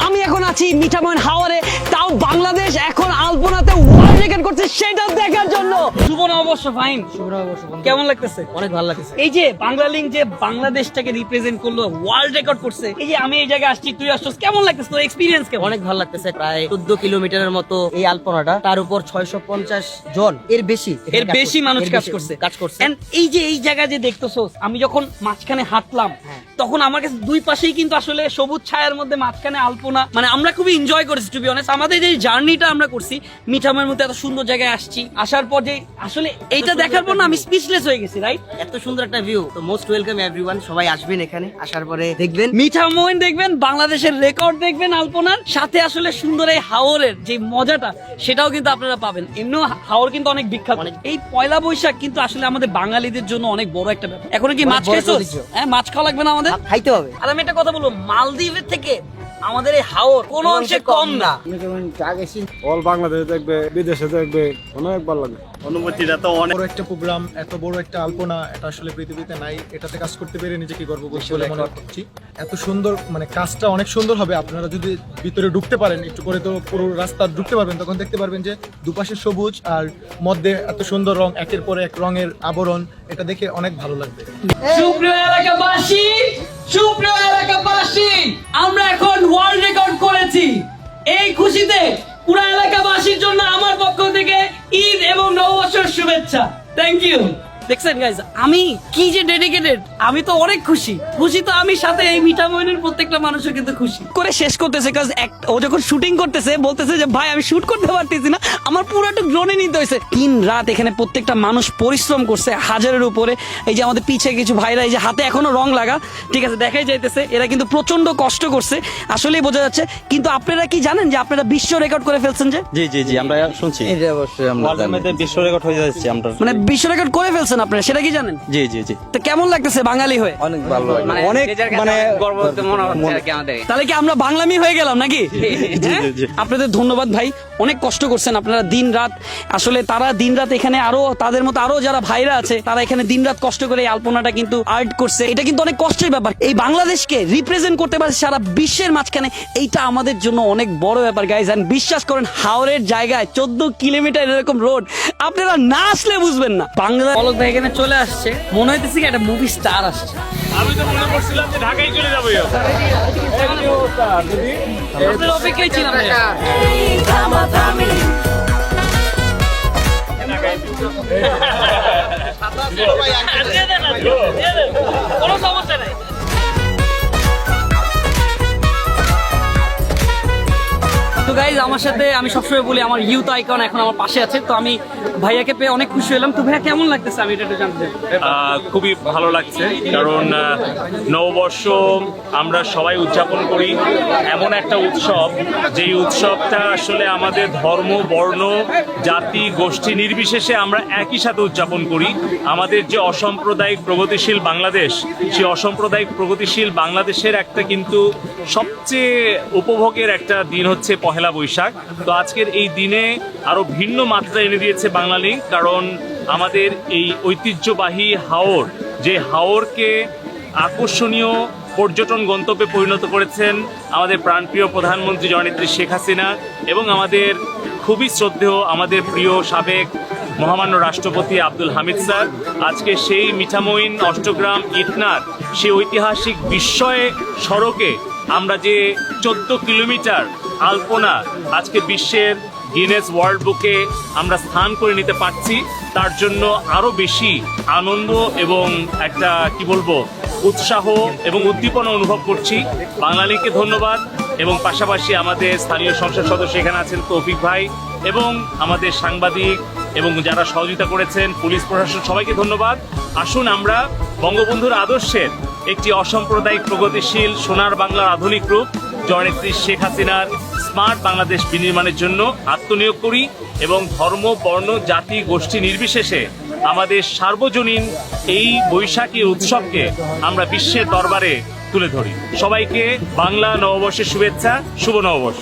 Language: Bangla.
আমি এখন আছি মিঠামইন হাওরে, তাও বাংলাদেশ এখন আলপনাতে ওয়ার্ল্ড রেকর্ড করছে সেটা দেখার জন্য। শুভ নববর্ষ ফাহিম, কেমন লাগতেছে? অনেক ভালো লাগছে। এই যে বাংলা লিঙ্ক যে বাংলাদেশটাকে রিপ্রেজেন্ট করলো, ওয়ার্ল্ড রেকর্ড করছে, এই যে আমি এই জায়গায় আসছি, তুই আসছিস, কেমন লাগতেছে? তোর এক্সপিরিয়েন্স কেমন? অনেক ভালো লাগতেছে। প্রায় 14 কিলোমিটারের মতো এই আলপনাটা, তার উপর 650 জন এর বেশি মানুষ কাজ করছে। And এই যে এই জায়গা যে দেখতেছোস, আমি যখন মাঝখানে হাঁটলাম তখন আমার কাছে দুই পাশেই কিন্তু আসলে সবুজ ছায়ার মধ্যে মাঝখানে আলপনা, মানে আমরা খুবই এনজয় করেছি টু বি অনেস্ট। আমাদের যে জার্নিটা আমরা করছি মিঠামের মধ্যে, এত সুন্দর জায়গায় আসছি, আসার পর যে আসলে এইটা দেখার পর না আমি স্পিচলেস হয়ে গেছি, রাইট? এত সুন্দর একটা ভিউ। তো মোস্ট ওয়েলকাম এভরিওয়ান, সবাই আসবেন এখানে, আসার পরে দেখবেন মিঠামইন দেখবেন, বাংলাদেশের রেকর্ড দেখবেন আলপনার সাথে, আসলে সুন্দর এই হাওরের যে মজাটা সেটাও কিন্তু আপনারা পাবেন। এমনিও হাওর কিন্তু অনেক বিখ্যাত। এই পয়লা বৈশাখ কিন্তু আসলে আমাদের বাঙালিদের জন্য অনেক বড় একটা ব্যাপার। এখন কি মাছ খাইছো? হ্যাঁ, মাছ খাওয়া লাগবে না আমাদের? খাইতে হবে। আর আমি একটা কথা বলবো, মালদ্বীপের থেকে আমাদের এই হাওর কোনো অংশে কম না। অল বাংলাদেশ দেখবে, বিদেশে দেখবে, অনেক ভালো লাগে। অনুভূতিটা তো অনেক বড় একটা প্রোগ্রাম, এত বড় একটা আলপনা, এটা আসলে পৃথিবীতে নাই। এটাতে কাজ করতে পেরে নিজেকে গর্ববোধ বলে মনে করছি। এত সুন্দর, মানে কাজটা অনেক সুন্দর হবে। আপনারা যদি ভিতরে ঢুকতে পারেন, একটু করে তো পুরো রাস্তা ঢুকতে পারবেন, তখন দেখতে পারবেন যে দুপাশে সবুজ আর মধ্যে এত সুন্দর রং, একের পর এক রঙের আবরণ। এটা দেখে অনেক ভালো লাগবে। সুপ্রিয় এলাকাবাসী, আমরা এখন ওয়ার্ল্ড রেকর্ড করেছি। এই খুশিতে পুরো এলাকাবাসীর জন্য আমার পক্ষ থেকে ঈদ এবং নববর্ষের শুভেচ্ছা। Thank you. দেখছেন গাইজ, আমি কি যে ডেডিকেটেড, আমি তো অনেক খুশি। তো আমি সাথে এই মিঠামইনের প্রত্যেকটা মানুষও কিন্তু খুশি করে শেষ করতেছে। কাজ ও যখন শুটিং করতেছে বলতেছে যে ভাই আমি শুট করতে পারতেছি না, আমার পুরোটা ড্রোনে নিতে হয়েছে। 3 রাত এখানে প্রত্যেকটা মানুষ পরিশ্রম করছে 1000-এর উপরে। এই যে আমাদের পিছে কিছু ভাইরা, এই যে হাতে এখনো রং লাগা, ঠিক আছে, দেখাই যাইতেছে, এরা কিন্তু প্রচন্ড কষ্ট করছে, আসলেই বোঝা যাচ্ছে। কিন্তু আপনারা কি জানেন যে আপনারা বিশ্ব রেকর্ড করে ফেলছেন? যে জি আমরা শুনছি, এটা অবশ্যই আমরা বিশ্ব রেকর্ড হয়ে যাচ্ছে, আমরা মানে বিশ্ব রেকর্ড করে ফেলছেন আপনারা, সেটা কি জানেন? জি তো কেমন লাগতেছে বাঙালি হয়ে? অনেক ভালো লাগে, অনেক মানে গর্ববোধ মনে হচ্ছে আর কি আমাদের। তাহলে কি আমরা বাংলামি হয়ে গেলাম নাকি? আপনাদের ধন্যবাদ ভাই, অনেক কষ্ট করছেন আপনারা দিন রাত। আসলে তারা দিন রাত এখানে, আরো তাদের মতো আরো যারা ভাইরা আছে তারা এখানে দিন রাত কষ্ট করে এই আলপনাটা কিন্তু আর্ট করছে। এটা কিন্তু অনেক কষ্টের ব্যাপার। এই বাংলাদেশকে রিপ্রেজেন্ট করতে পারছে সারা বিশ্বের মাঝখানে, এইটা আমাদের জন্য অনেক বড় ব্যাপার গাইজ। এন্ড বিশ্বাস করেন, হাওরের জায়গায় 14 কিলোমিটার এরকম রোড, আপনারা না আসলে বুঝবেন না। বাংলা পলক ভাই এখানে চলে আসছে, মনে হইতেছে কি একটা মুভি স্টার আসছে। আমি তো মনে করছিলাম যে ঢাকায় চলে যাবো। আপনার অপেক্ষায় ছিলাম। কোনো সমস্যা নাই। তো গাইজ, আমার সাথে আমি সবসময় বলি আমার ইউথ আইকন এখন আমার পাশে আছে। তো আমি ভাইয়াকে পেয়ে অনেক খুশি হলাম। তো ভাইয়া কেমন লাগতেছে, আমি এটা একটু জানতে চাই। খুবই ভালো লাগছে, কারণ নববর্ষ আমরা সবাই উদযাপন করি, এমন একটা উৎসব যেই উৎসবটা আসলে আমাদের ধর্ম, বর্ণ, জাতি, গোষ্ঠী নির্বিশেষে আমরা একই সাথে উদযাপন করি। আমাদের যে অসাম্প্রদায়িক প্রগতিশীল বাংলাদেশ, সেই অসাম্প্রদায়িক প্রগতিশীল বাংলাদেশের একটা কিন্তু সবচেয়ে উপভোগের একটা দিন হচ্ছে পহেলা বৈশাখ। তো আজকের এই দিনে আরো ভিন্ন মাত্রা এনে দিয়েছে বাংলা লিংক, কারণ আমাদের এই ঐতিহ্যবাহী হাওর, যে হাওরকে আকর্ষণীয় পর্যটন গন্তব্যে পরিণত করেছেন আমাদের প্রাণপ্রিয় প্রধানমন্ত্রী জননেত্রী শেখ হাসিনা, এবং আমাদের খুবই শ্রদ্ধেয় আমাদের প্রিয় সাবেক মহামান্য রাষ্ট্রপতি আব্দুল হামিদ স্যার। আজকে সেই মিঠামইন অষ্টগ্রাম ইটনার সেই ঐতিহাসিক বিস্ময়ে সড়কে আমরা যে 14 কিলোমিটার আলপনা আজকে বিশ্বের গিনেস ওয়ার্ল্ড বুকে আমরা স্থান করে নিতে পারছি, তার জন্য আরো বেশি আনন্দ এবং একটা কি বলবো উৎসাহ এবং উদ্দীপনা অনুভব করছি। বাঙালিকে ধন্যবাদ, এবং পাশাপাশি আমাদের স্থানীয় সংসদ সদস্য এখানে আছেন তৌফিক ভাই, এবং আমাদের সাংবাদিক এবং যারা সহযোগিতা করেছেন, পুলিশ প্রশাসন, সবাইকে ধন্যবাদ। আসুন আমরা বঙ্গবন্ধুর আদর্শের একটি অসাম্প্রদায়িক প্রগতিশীল সোনার বাংলার আধুনিক রূপ জননেত্রী শেখ হাসিনার স্মার্ট বাংলাদেশ বিনির্মাণের জন্য আত্মনিয়োগ করি, এবং ধর্ম, বর্ণ, জাতি, গোষ্ঠী নির্বিশেষে আমাদের সার্বজনীন এই বৈশাখী উৎসবকে আমরা বিশ্বের দরবারে তুলে ধরি। সবাইকে বাংলা নববর্ষের শুভেচ্ছা, শুভ নববর্ষ।